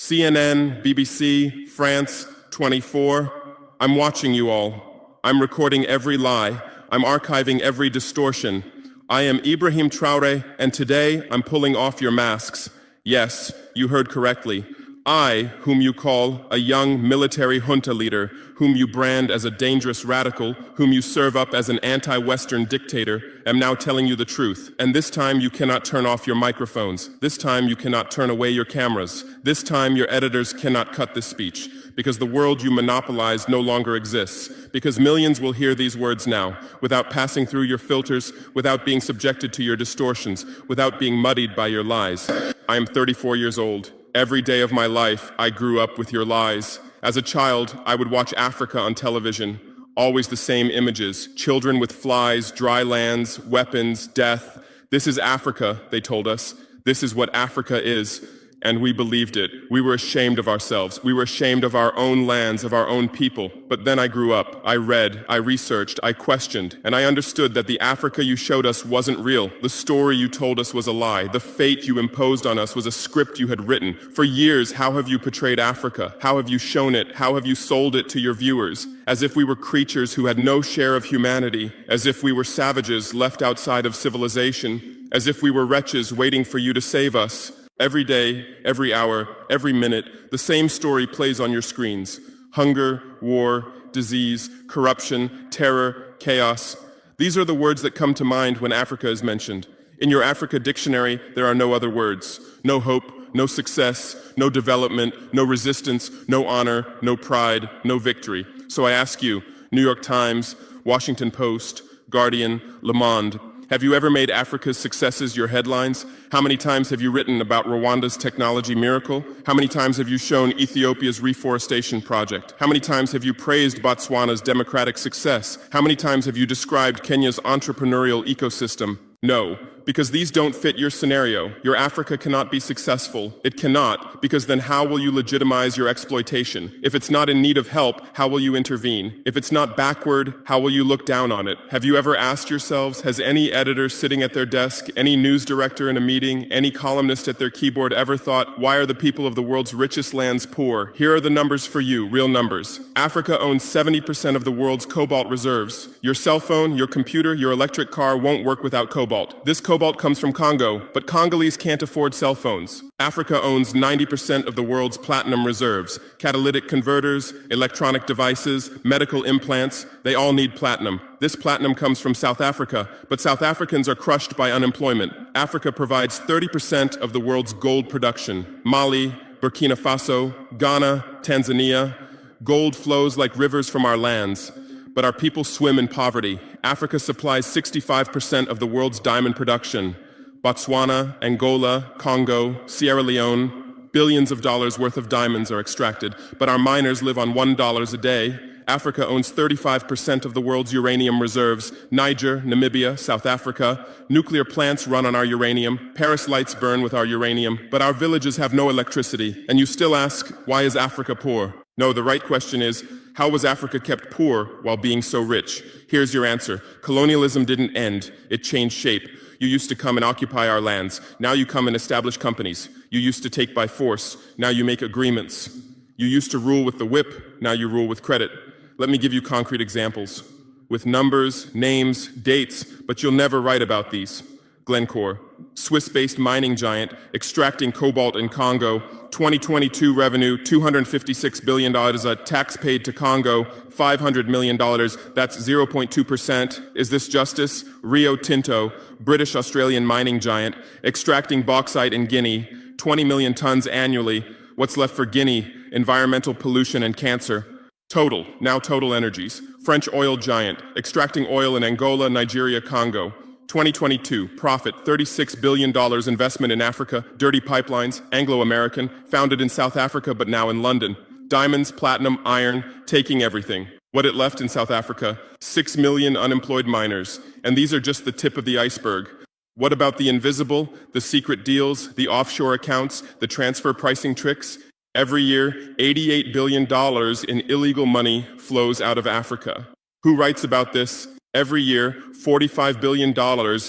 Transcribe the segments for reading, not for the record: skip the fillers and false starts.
CNN, BBC, France, 24. I'm watching you all. I'm recording every lie. I'm archiving every distortion. I am Ibrahim Traore, and today I'm pulling off your masks. Yes, you heard correctly. I, whom you call a young military junta leader, whom you brand as a dangerous radical, whom you serve up as an anti-Western dictator, am now telling you the truth. And this time you cannot turn off your microphones. This time you cannot turn away your cameras. This time your editors cannot cut this speech. Because the world you monopolize no longer exists. Because millions will hear these words now, without passing through your filters, without being subjected to your distortions, without being muddied by your lies. I am 34 years old. Every day of my life, I grew up with your lies. As a child, I would watch Africa on television. Always the same images. Children with flies, dry lands, weapons, death. This is Africa, they told us. This is what Africa is. And we believed it. We were ashamed of ourselves. We were ashamed of our own lands, of our own people. But then I grew up. I read, I researched, I questioned, and I understood that the Africa you showed us wasn't real. The story you told us was a lie. The fate you imposed on us was a script you had written. For years, how have you portrayed Africa? How have you shown it? How have you sold it to your viewers? As if we were creatures who had no share of humanity, as if we were savages left outside of civilization, as if we were wretches waiting for you to save us. Every day, every hour, every minute, the same story plays on your screens. Hunger, war, disease, corruption, terror, chaos. These are the words that come to mind when Africa is mentioned. In your Africa dictionary, there are no other words. No hope, no success, no development, no resistance, no honor, no pride, no victory. So I ask you, New York Times, Washington Post, Guardian, Le Monde, have you ever made Africa's successes your headlines? How many times have you written about Rwanda's technology miracle? How many times have you shown Ethiopia's reforestation project? How many times have you praised Botswana's democratic success? How many times have you described Kenya's entrepreneurial ecosystem? No, because these don't fit your scenario. Your Africa cannot be successful. It cannot, because then how will you legitimize your exploitation? If it's not in need of help, how will you intervene? If it's not backward, how will you look down on it? Have you ever asked yourselves, has any editor sitting at their desk, any news director in a meeting, any columnist at their keyboard ever thought, why are the people of the world's richest lands poor? Here are the numbers for you, real numbers. Africa owns 70% of the world's cobalt reserves. Your cell phone, your computer, your electric car won't work without cobalt. This cobalt comes from Congo, but Congolese can't afford cell phones. Africa owns 90% of the world's platinum reserves. Catalytic converters, electronic devices, medical implants, they all need platinum. This platinum comes from South Africa, but South Africans are crushed by unemployment. Africa provides 30% of the world's gold production. Mali, Burkina Faso, Ghana, Tanzania. Gold flows like rivers from our lands. But our people swim in poverty. Africa supplies 65% of the world's diamond production. Botswana, Angola, Congo, Sierra Leone, billions of dollars worth of diamonds are extracted, but our miners live on $1 a day. Africa owns 35% of the world's uranium reserves. Niger, Namibia, South Africa. Nuclear plants run on our uranium. Paris lights burn with our uranium. But our villages have no electricity. And you still ask, why is Africa poor? No, the right question is, how was Africa kept poor while being so rich? Here's your answer. Colonialism didn't end. It changed shape. You used to come and occupy our lands. Now you come and establish companies. You used to take by force. Now you make agreements. You used to rule with the whip. Now you rule with credit. Let me give you concrete examples. With numbers, names, dates, but you'll never write about these. Glencore, Swiss-based mining giant, extracting cobalt in Congo. 2022 revenue, $256 billion. Tax paid to Congo, $500 million. That's 0.2%. Is this justice? Rio Tinto, British-Australian mining giant, extracting bauxite in Guinea, 20 million tons annually. What's left for Guinea? Environmental pollution and cancer. Total, now Total Energies, French oil giant, extracting oil in Angola, Nigeria, Congo. 2022, profit, $36 billion investment in Africa, dirty pipelines, Anglo-American, founded in South Africa but now in London. Diamonds, platinum, iron, taking everything. What it left in South Africa, 6 million unemployed miners. And these are just the tip of the iceberg. What about the invisible, the secret deals, the offshore accounts, the transfer pricing tricks? Every year, $88 billion in illegal money flows out of Africa. Who writes about this? Every year, $45 billion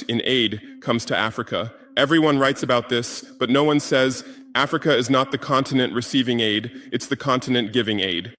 in aid comes to Africa. Everyone writes about this, but no one says Africa is not the continent receiving aid, it's the continent giving aid.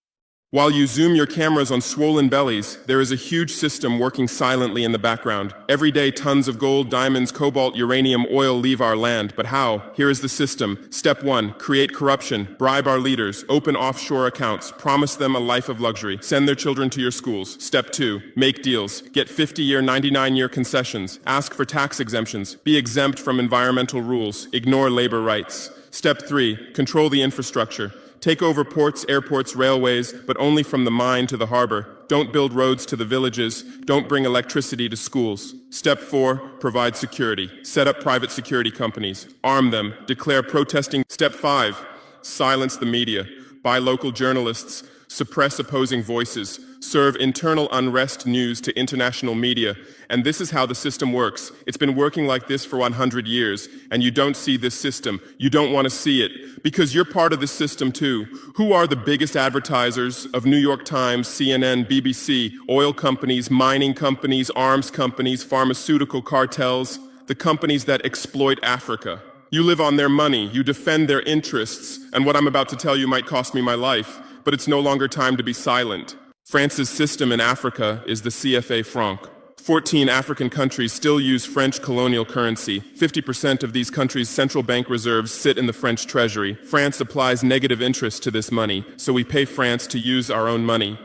While you zoom your cameras on swollen bellies, there is a huge system working silently in the background. Every day, tons of gold, diamonds, cobalt, uranium, oil leave our land. But how? Here is the system. Step 1, create corruption, bribe our leaders, open offshore accounts, promise them a life of luxury, send their children to your schools. Step 2, make deals, get 50-year, 99-year concessions, ask for tax exemptions, be exempt from environmental rules, ignore labor rights. Step 3, control the infrastructure. Take over ports, airports, railways, but only from the mine to the harbor. Don't build roads to the villages. Don't bring electricity to schools. Step 4, provide security. Set up private security companies. Arm them. Declare protesting. Step 5, silence the media. Buy local journalists. Suppress opposing voices. Serve internal unrest news to international media. And this is how the system works. It's been working like this for 100 years, and you don't see this system. You don't want to see it, because you're part of this system too. Who are the biggest advertisers of New York Times, CNN, BBC, oil companies, mining companies, arms companies, pharmaceutical cartels, the companies that exploit Africa? You live on their money, you defend their interests, and what I'm about to tell you might cost me my life, but it's no longer time to be silent. France's system in Africa is the CFA franc. 14 African countries still use French colonial currency. 50% of these countries' central bank reserves sit in the French treasury. France applies negative interest to this money, so we pay France to use our own money.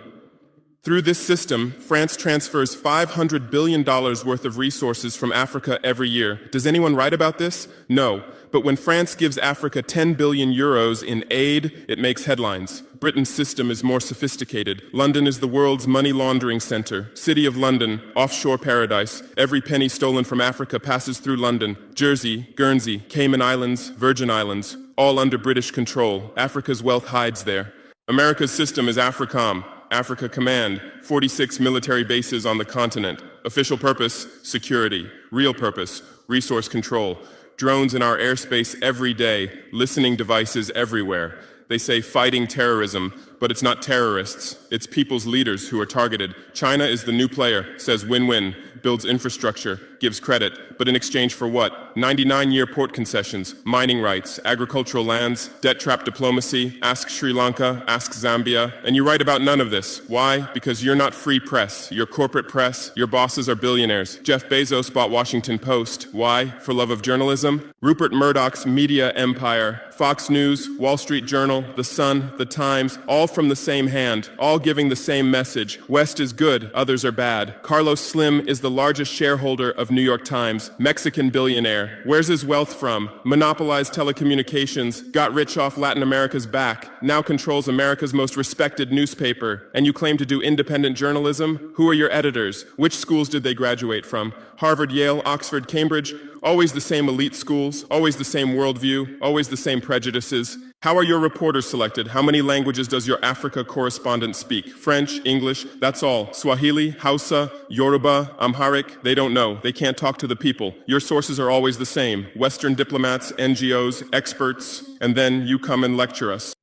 Through this system, France transfers $500 billion worth of resources from Africa every year. Does anyone write about this? No. But when France gives Africa 10 billion euros in aid, it makes headlines. Britain's system is more sophisticated. London is the world's money laundering center. City of London, offshore paradise. Every penny stolen from Africa passes through London. Jersey, Guernsey, Cayman Islands, Virgin Islands, all under British control. Africa's wealth hides there. America's system is AFRICOM. Africa Command, 46 military bases on the continent. Official purpose, security. Real purpose, resource control. Drones in our airspace every day, listening devices everywhere. They say fighting terrorism, but it's not terrorists. It's people's leaders who are targeted. China is the new player, says win-win, builds infrastructure, gives credit, but in exchange for what? 99-year port concessions, mining rights, agricultural lands, debt-trap diplomacy, ask Sri Lanka, ask Zambia, and you write about none of this. Why? Because you're not free press. You're corporate press. Your bosses are billionaires. Jeff Bezos bought Washington Post. Why? For love of journalism? Rupert Murdoch's media empire, Fox News, Wall Street Journal, The Sun, The Times, all from the same hand, all giving the same message. West is good, others are bad. Carlos Slim is the largest shareholder of New York Times, Mexican billionaire. Where's his wealth from? Monopolized telecommunications, got rich off Latin America's back, now controls America's most respected newspaper. And you claim to do independent journalism? Who are your editors? Which schools did they graduate from? Harvard, Yale, Oxford, Cambridge? Always the same elite schools, always the same worldview, always the same prejudices. How are your reporters selected? How many languages does your Africa correspondent speak? French, English, that's all. Swahili, Hausa, Yoruba, Amharic, they don't know. They can't talk to the people. Your sources are always the same. Western diplomats, NGOs, experts, and then you come and lecture us.